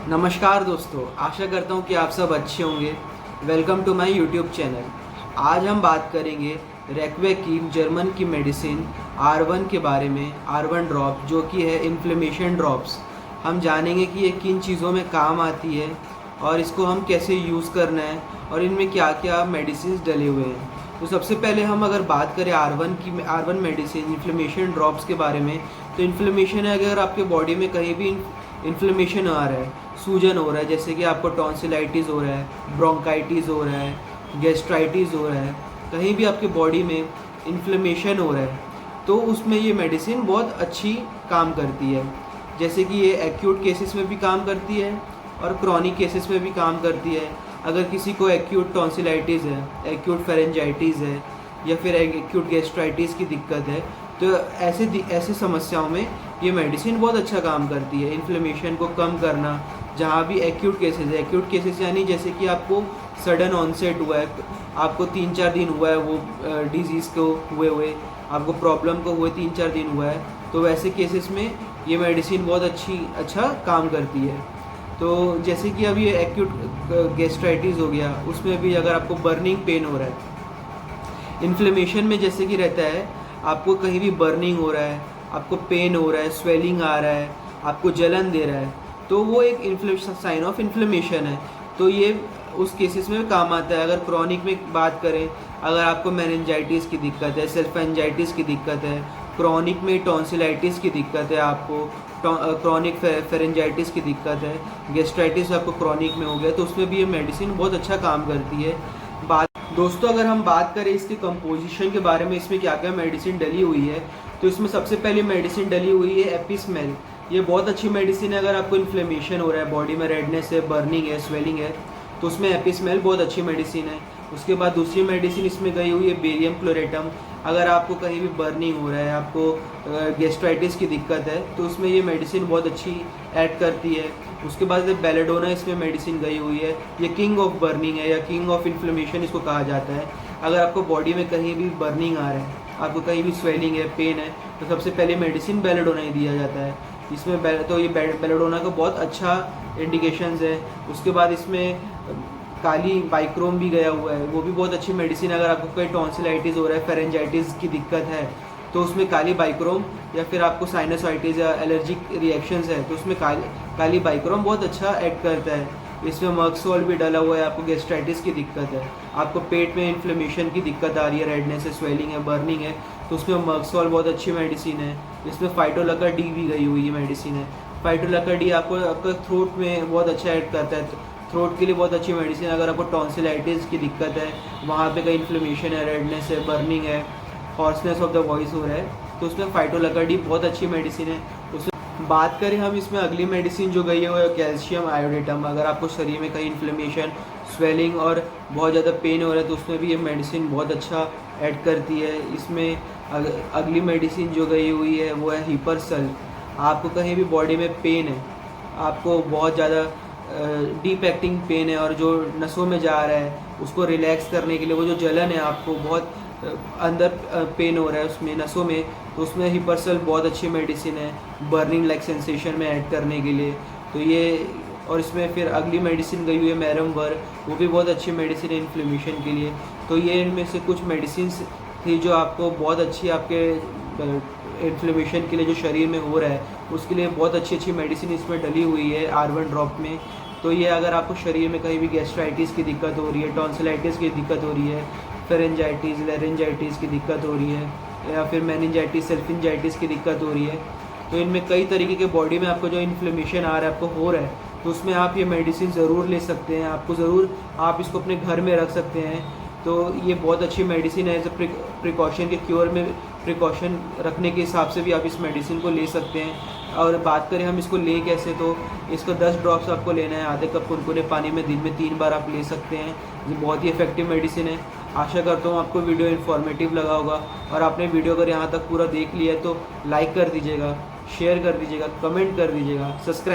नमस्कार दोस्तों, आशा करता हूँ कि आप सब अच्छे होंगे। Welcome to my YouTube channel. आज हम बात करेंगे रेक्वेकीम जर्मन की मेडिसिन R1 के बारे में। R1 ड्रॉप जो कि है इन्फ्लेमेशन ड्रॉप्स। हम जानेंगे कि ये किन चीज़ों में काम आती है और इसको हम कैसे यूज़ करना है और इनमें क्या क्या मेडिसिन डले हुए हैं। तो सबसे पहले हम अगर बात करें R1 मेडिसिन इन्फ्लेमेशन ड्रॉप्स के बारे में, तो इन्फ्लेमेशन है अगर आपके बॉडी में कहीं भी इन्फ्लेमेशन आ रहा है, सूजन हो रहा है, जैसे कि आपको टॉन्सिलाइटिस हो रहा है, ब्रोंकाइटिस हो रहा है, गैस्ट्राइटिस हो रहा है, कहीं भी आपके बॉडी में इन्फ्लेमेशन हो रहा है, तो उसमें ये मेडिसिन बहुत अच्छी काम करती है। जैसे कि ये एक्यूट केसेस में भी काम करती है और क्रॉनिक केसेस में भी काम करती है। अगर किसी को एक्यूट टॉन्सिलाइटिस है, एक्यूट फेरेंजाइटिस है या फिर एक्यूट गैस्ट्राइटिस की दिक्कत है, तो ऐसे समस्याओं में ये मेडिसिन बहुत अच्छा काम करती है। इन्फ्लेमेशन को कम करना, जहाँ भी एक्यूट केसेस यानी जैसे कि आपको सडन ऑनसेट हुआ है, आपको 3-4 दिन हुआ है वो डिजीज़ को हुए आपको प्रॉब्लम को हुए 3-4 दिन हुआ है, तो वैसे केसेस में ये मेडिसिन बहुत अच्छा काम करती है। तो जैसे कि अभी एक्यूट गैस्ट्राइटिस हो गया, उसमें भी अगर आपको बर्निंग पेन हो रहा है, इन्फ्लेमेशन में जैसे कि रहता है, आपको कहीं भी बर्निंग हो रहा है, आपको पेन हो रहा है, स्वेलिंग आ रहा है, आपको जलन दे रहा है, तो वो एक साइन ऑफ इन्फ्लेमेशन है। तो ये उस केसेस में काम आता है। अगर क्रॉनिक में बात करें, अगर आपको मेनिंजाइटिस की दिक्कत है, सेल्फेंजाइटिस की दिक्कत है, क्रॉनिक में टॉन्सिलाइटिस की दिक्कत है, आपको क्रॉनिक फेरेंजाइटिस की दिक्कत है, गैस्ट्राइटिस आपको क्रॉनिक में हो गया, तो उसमें भी ये मेडिसिन बहुत अच्छा काम करती है। दोस्तों, अगर हम बात करें इसके कंपोजिशन के बारे में, इसमें क्या क्या मेडिसिन डली हुई है, तो इसमें सबसे पहले मेडिसिन डली हुई है एपिस्मेल। ये बहुत अच्छी मेडिसिन है अगर आपको इन्फ्लेमेशन हो रहा है, बॉडी में रेडनेस है, बर्निंग है, स्वेलिंग है, तो उसमें एपिस्मेल बहुत अच्छी मेडिसिन है। उसके बाद दूसरी मेडिसिन इसमें गई हुई है बेरियम क्लोरेटम। अगर आपको कहीं भी बर्निंग हो रहा है, आपको गैस्ट्राइटिस की दिक्कत है, तो उसमें ये मेडिसिन बहुत अच्छी ऐड करती है। उसके बाद बेलेडोना इसमें मेडिसिन गई हुई है। ये किंग ऑफ बर्निंग है या किंग ऑफ इन्फ्लेमेशन इसको कहा जाता है। अगर आपको बॉडी में कहीं भी बर्निंग आ रहा है, आपको कहीं भी स्वेलिंग है, पेन है, तो सबसे पहले मेडिसिन बेलेडोना ही दिया जाता है। इसमें तो ये बेलेडोना का बहुत अच्छा इंडिकेशंस है। उसके बाद इसमें काली बाइक्रोम भी गया हुआ है, वो भी बहुत अच्छी मेडिसिन। अगर आपको कोई टॉन्सिलाइटिस हो रहा है, फेरेंजाइटिस की दिक्कत है, तो उसमें काली बाइक्रोम, या फिर आपको साइनसाइटिस या एलर्जिक रिएक्शंस है, तो उसमें काली बाइक्रोम बहुत अच्छा ऐड करता है। इसमें मर्क्सोल भी डला हुआ है। आपको गैस्ट्राइटिस की दिक्कत है, आपको पेट में इन्फ्लेमेशन की दिक्कत आ रही है, रेडनेस है, स्वेलिंग है, बर्निंग है, तो उसमें मर्क्सोल बहुत अच्छी मेडिसिन है। इसमें फाइटोलका डी भी गई हुई मेडिसिन है। फाइटोलका डी आपको आपका थ्रोट में बहुत अच्छा ऐड करता है, थ्रोट के लिए बहुत अच्छी मेडिसिन। अगर आपको टॉन्सिलाइटिस की दिक्कत है, वहाँ पे कहीं इन्फ्लेमेशन है, रेडनेस है, बर्निंग है, हॉर्सनेस ऑफ द वॉइस हो रहा है, तो उसमें फाइटोलका डी बहुत अच्छी मेडिसिन है। उसमें बात करें हम, इसमें अगली मेडिसिन जो गई है वो है कैल्शियम आयोडेटम। अगर आपको शरीर में कहीं इन्फ्लेमेशन, स्वेलिंग और बहुत ज़्यादा पेन हो रहा है, तो उसमें भी ये मेडिसिन बहुत अच्छा ऐड करती है। इसमें अगली मेडिसिन जो गई हुई है वो है हिपरसल। आपको कहीं भी बॉडी में पेन है, आपको बहुत ज़्यादा डीप एक्टिंग पेन है और जो नसों में जा रहा है, उसको रिलैक्स करने के लिए, वो जो जलन है, आपको बहुत अंदर पेन हो रहा है उसमें नसों में, तो उसमें हिपरसल बहुत अच्छी मेडिसिन है बर्निंग लाइक सेंसेशन में ऐड करने के लिए। तो ये, और इसमें फिर अगली मेडिसिन गई हुई है मैरमवर, वो भी बहुत अच्छी मेडिसिन है इन्फ्लेमेशन के लिए। तो ये इनमें से कुछ मेडिसिन थी जो आपको बहुत अच्छी, आपके इन्फ्लेमेशन के लिए जो शरीर में हो रहा है उसके लिए बहुत अच्छी मेडिसिन इसमें डली हुई है R1 ड्रॉप में। तो ये अगर आपको शरीर में कहीं भी गैस्ट्राइटिस की दिक्कत हो रही है, टॉन्सिलाइटिस की दिक्कत हो रही है, फेरेंजाइटिस, लेरेंजाइटिस की दिक्कत हो रही है, या फिर मेनिंजाइटिस, सेल्फिंजाइटिस की दिक्कत हो रही है, तो इनमें कई तरीके के बॉडी में आपको जो इन्फ्लेमेशन आ रहा है, आपको हो रहा है, तो उसमें आप ये मेडिसिन ज़रूर ले सकते हैं। आपको ज़रूर, आप इसको अपने घर में रख सकते हैं। तो ये बहुत अच्छी मेडिसिन है। एज अ प्रिकॉशन के क्योर में प्रिकॉशन रखने के हिसाब से भी आप इस मेडिसिन को ले सकते हैं। और बात करें हम इसको ले कैसे, तो इसको 10 ड्रॉप्स आपको लेना है, आधे कप कुनकुने पानी में दिन में 3 बार आप ले सकते हैं। ये बहुत ही इफेक्टिव मेडिसिन है। आशा करता हूँ आपको वीडियो इन्फॉर्मेटिव लगा होगा, और आपने वीडियो अगर यहाँ तक पूरा देख लिया है तो लाइक कर दीजिएगा, शेयर कर दीजिएगा, कमेंट कर दीजिएगा, सब्सक्राइब